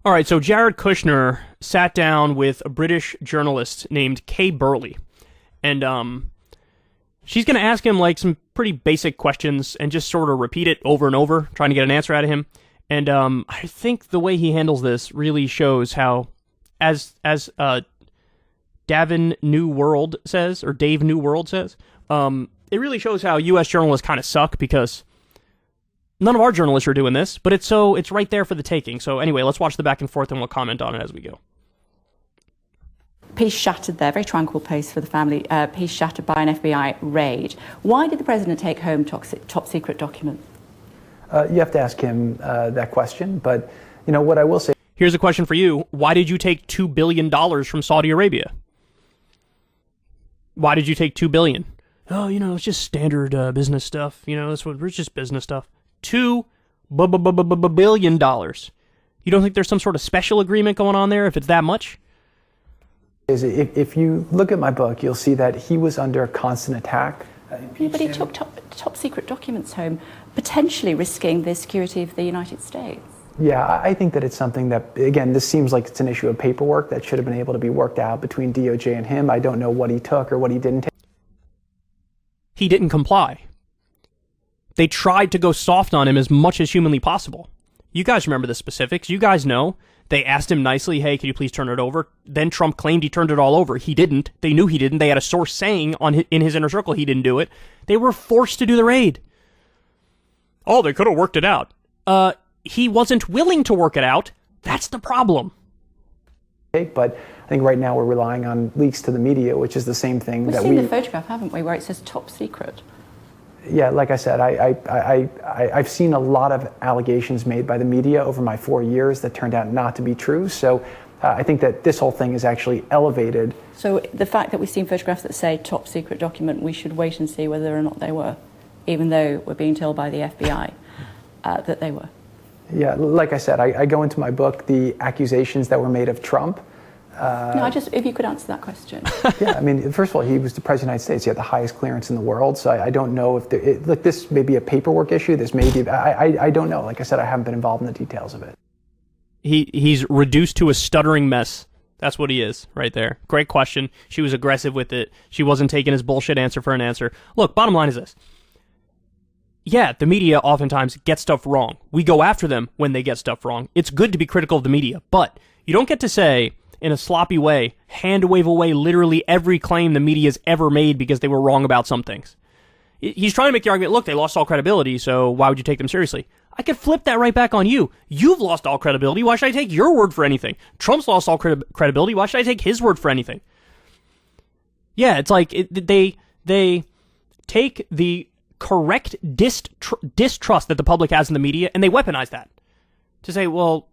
All right, so Jared Kushner sat down with a British journalist named Kay Burley, and she's going to ask him like some pretty basic questions and just sort of repeat it over and over, trying to get an answer out of him. And I think the way he handles this really shows how, as Davin New World says, or Dave New World says, it really shows how U.S. journalists kind of suck, because none of our journalists are doing this, but it's right there for the taking. So anyway, let's watch the back and forth and we'll comment on it as we go. Peace shattered there, very tranquil place for the family. Peace shattered by an FBI raid. Why did the president take home top secret documents? You have to ask him that question, but what I will say. Here's a question for you. Why did you take $2 billion from Saudi Arabia? Why did you take $2 billion? Oh, it's just standard business stuff. It's just business stuff. $2 billion. You don't think there's some sort of special agreement going on there if it's that much? If you look at my book, you'll see that he was under constant attack. But he took top secret documents home, potentially risking the security of the United States. Yeah, I think that it's something that, again, this seems like it's an issue of paperwork that should have been able to be worked out between DOJ and him. I don't know what he took or what he didn't take. He didn't comply. They tried to go soft on him as much as humanly possible. You guys remember the specifics. You guys know. They asked him nicely, hey, could you please turn it over? Then Trump claimed he turned it all over. He didn't. They knew he didn't. They had a source saying in his inner circle he didn't do it. They were forced to do the raid. Oh, they could have worked it out. He wasn't willing to work it out. That's the problem. But I think right now we're relying on leaks to the media, which is the same thing We've seen the photograph, haven't we, where it says top secret? Yeah, like I said, I've seen a lot of allegations made by the media over my 4 years that turned out not to be true. So I think that this whole thing is actually elevated. So the fact that we've seen photographs that say top secret document, we should wait and see whether or not they were, even though we're being told by the FBI that they were. Yeah, like I said, I go into my book the accusations that were made of Trump. No, if you could answer that question. Yeah, I mean, first of all, he was the president of the United States. He had the highest clearance in the world. So I don't know if this may be a paperwork issue. This may be, I don't know. Like I said, I haven't been involved in the details of it. He's reduced to a stuttering mess. That's what he is right there. Great question. She was aggressive with it. She wasn't taking his bullshit answer for an answer. Look, bottom line is this. Yeah, the media oftentimes get stuff wrong. We go after them when they get stuff wrong. It's good to be critical of the media, but you don't get to say, in a sloppy way, hand wave away literally every claim the media's ever made because they were wrong about some things. He's trying to make the argument, look, they lost all credibility, so why would you take them seriously? I could flip that right back on you. You've lost all credibility. Why should I take your word for anything? Trump's lost all credibility. Why should I take his word for anything? Yeah, it's like they take the correct distrust that the public has in the media, and they weaponize that to say, well,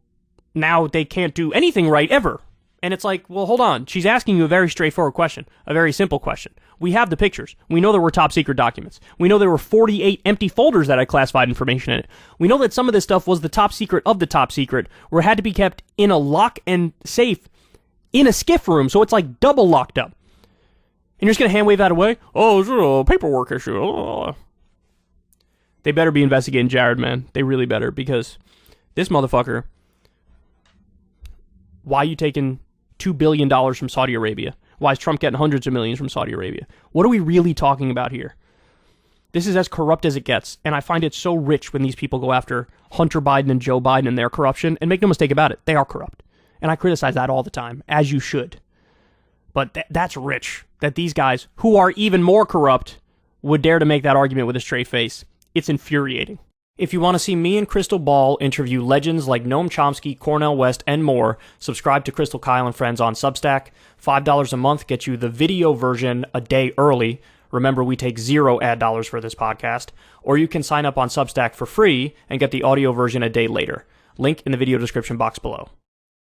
now they can't do anything right ever. And it's like, well, hold on. She's asking you a very straightforward question, a very simple question. We have the pictures. We know there were top secret documents. We know there were 48 empty folders that had classified information in it. We know that some of this stuff was the top secret of the top secret, where it had to be kept in a lock and safe in a skiff room, so it's like double locked up. And you're just going to hand wave that away? Oh, it's a paperwork issue. Oh. They better be investigating Jared, man. They really better, because this motherfucker, why are you taking $2 billion from Saudi Arabia? Why is Trump getting hundreds of millions from Saudi Arabia? What are we really talking about here? This is as corrupt as it gets, and I find it so rich when these people go after Hunter Biden and Joe Biden and their corruption, and make no mistake about it, they are corrupt. And I criticize that all the time, as you should. But that's rich, that these guys, who are even more corrupt, would dare to make that argument with a straight face. It's infuriating. If you want to see me and Crystal Ball interview legends like Noam Chomsky, Cornel West, and more, subscribe to Crystal, Kyle, and Friends on Substack. $5 a month gets you the video version a day early. Remember, we take 0 ad dollars for this podcast. Or you can sign up on Substack for free and get the audio version a day later. Link in the video description box below.